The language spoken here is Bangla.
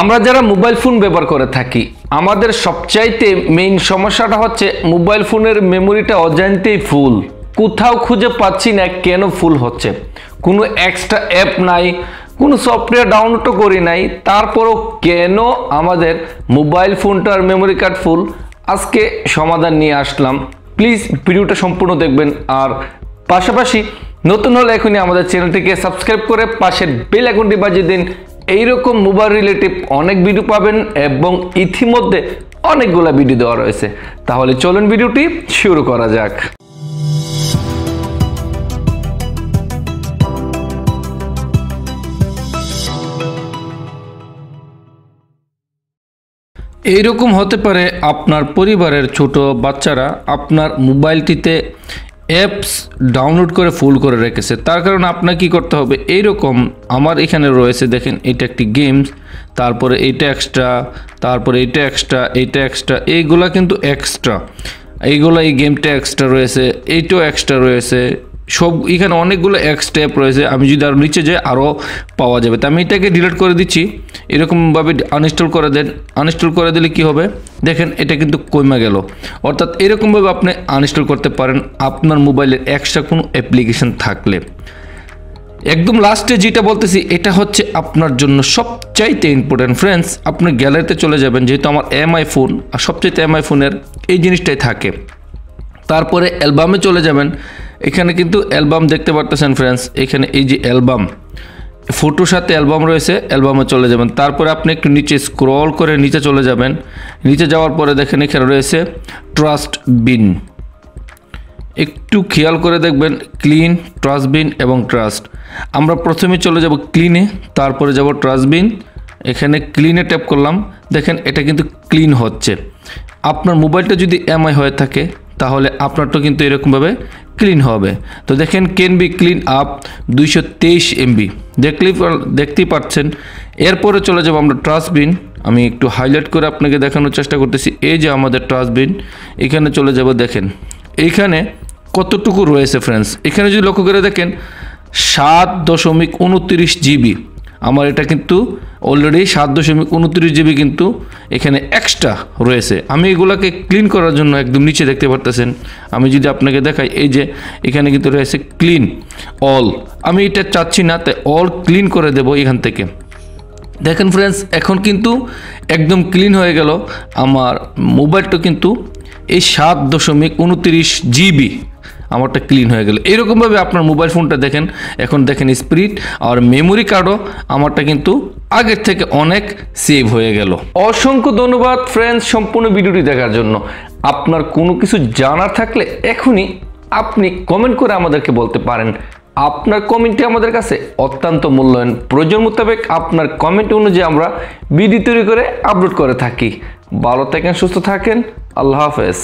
আমরা যারা মোবাইল ফোন ব্যবহার করে থাকি আমাদের সবচাইতে মেইন সমস্যাটা হচ্ছে মোবাইল ফোনের মেমোরিটা অজান্তেই ফুল, কোথাও খুঁজে পাচ্ছি না কেন ফুল হচ্ছে। কোনো এক্সট্রা অ্যাপ নাই, কোনো সফটওয়্যার ডাউনলোডও করি নাই, তারপরও কেন আমাদের মোবাইল ফোনটার মেমোরি কার্ড ফুল। আজকে সমাধান নিয়ে আসলাম, প্লিজ ভিডিওটা সম্পূর্ণ দেখবেন। আর পাশাপাশি নতুন হলে এখনই আমাদের চ্যানেলটিকে সাবস্ক্রাইব করে পাশের বেল আইকনটি বাজিয়ে দিন। এইরকম মোবাইল রিলেটিভ অনেক ভিডিও পাবেন এবং ইতিমধ্যে অনেকগুলো ভিডিও দেওয়া রয়েছে। তাহলে চলুন ভিডিওটি শুরু করা যাক। এইরকম হতে পারে আপনার পরিবারের ছোট বাচ্চারা আপনার মোবাইলটিতে অ্যাপস ডাউনলোড করে ফুল করে রেখেছে। তার কারণে আপনাকে কি করতে হবে, এইরকম আমার এখানে রয়েছে দেখেন, এটা একটি গেমস, তারপরে এইটা এক্সট্রা, তারপরে এইটা এক্সট্রা, এইটা এক্সট্রা, এইগুলা কিন্তু এক্সট্রা, এইগুলা এই গেমটা এক্সট্রা রয়েছে, এইটাও এক্সট্রা রয়েছে, সব এখানে অনেকগুলো এক্সট্রা অ্যাপ রয়েছে। আমি যদি আরও নিচে যাই আরও পাওয়া যাবে। তো আমি এটাকে ডিলিট করে দিচ্ছি, এরকমভাবে আনইনস্টল করে দেন। আনইনস্টল করে দিলে কি হবে দেখেন, এটা কিন্তু কমে গেল। অর্থাৎ এরকমভাবে আপনি আনইনস্টল করতে পারেন আপনার মোবাইলের এক্সট্রা কোনো অ্যাপ্লিকেশন থাকলে। একদম লাস্টে যেটা বলতেছি এটা হচ্ছে আপনার জন্য সবচাইতে ইম্পর্টেন্ট। ফ্রেন্ডস, আপনি গ্যালারিতে চলে যাবেন, যেহেতু আমার এমআই ফোন আর সবচাইতে এমআই ফোনের এই জিনিসটাই থাকে। তারপরে অ্যালবামে চলে যাবেন, এখানে কিন্তু অ্যালবাম দেখতে পারতেছেন ফ্রেন্ডস, এখানে এই যে অ্যালবাম, ফটোর সাথে অ্যালবাম রয়েছে, অ্যালবামে চলে যাবেন। তারপরে আপনি একটু নিচে স্ক্রল করে নিচে চলে যাবেন। নিচে যাওয়ার পরে দেখেন এখানে রয়েছে ট্রাস্ট বিন, একটু খেয়াল করে দেখবেন ক্লিন, ট্রাস্ট বিন এবং ট্রাস্ট। আমরা প্রথমে চলে যাব ক্লিনে, তারপরে যাব ট্রাস্ট বিন। এখানে ক্লিনে ট্যাপ করলাম, দেখেন এটা কিন্তু ক্লিন হচ্ছে। আপনার মোবাইলটা যদি এমআই হয়ে থাকে তাহলে আপনারটা কিন্তু এরকমভাবে ক্লিন হবে। তো দেখেন can be clean up 223 MB দেখতেই পাচ্ছেন। এরপরে চলে যাব আমরা ট্রাস্ট বিন, আমি একটু হাইলাইট করে আপনাকে দেখানোর চেষ্টা করতেছি। এই যে আমাদের ট্রাস্ট বিন, এখানে চলে যাব। দেখেন এইখানে কতটুকু রয়েছে ফ্রেন্ডস, এখানে যদি লক্ষ্য করে দেখেন 7.29 GB। আমার এটা কিন্তু অলরেডি 7.29 GB কিন্তু এখানে এক্সট্রা রয়েছে। আমি এগুলাকে ক্লিন করার জন্য একদম নিচে দেখতে পারতেছেন, আমি যদি আপনাকে দেখাই, এই যে এখানে কিন্তু রয়েছে ক্লিন অল। আমি এটা চাচ্ছি না, তাই অল ক্লিন করে দেব এখান থেকে। দেখেন ফ্রেন্ডস, এখন কিন্তু একদম ক্লিন হয়ে গেল আমার মোবাইলটা, কিন্তু এই 7.29 GB আমারটা ক্লিন হয়ে গেল। এরকমভাবে আপনার মোবাইল ফোনটা দেখেন, এখন দেখেন স্পিড আর মেমোরি কার্ডও আমারটা কিন্তু আগের থেকে অনেক সেভ হয়ে গেল। অসংখ্য ধন্যবাদ ফ্রেন্ডস সম্পূর্ণ ভিডিওটি দেখার জন্য। আপনার কোনো কিছু জানার থাকলে এখনই আপনি কমেন্ট করে আমাদেরকে বলতে পারেন। আপনার কমেন্টটি আমাদের কাছে অত্যন্ত মূল্যায়ন। প্রয়োজন মোতাবেক আপনার কমেন্ট অনুযায়ী আমরা ভিডিও তৈরি করে আপলোড করে থাকি। ভালো থাকেন, সুস্থ থাকেন, আল্লাহ হাফেজ।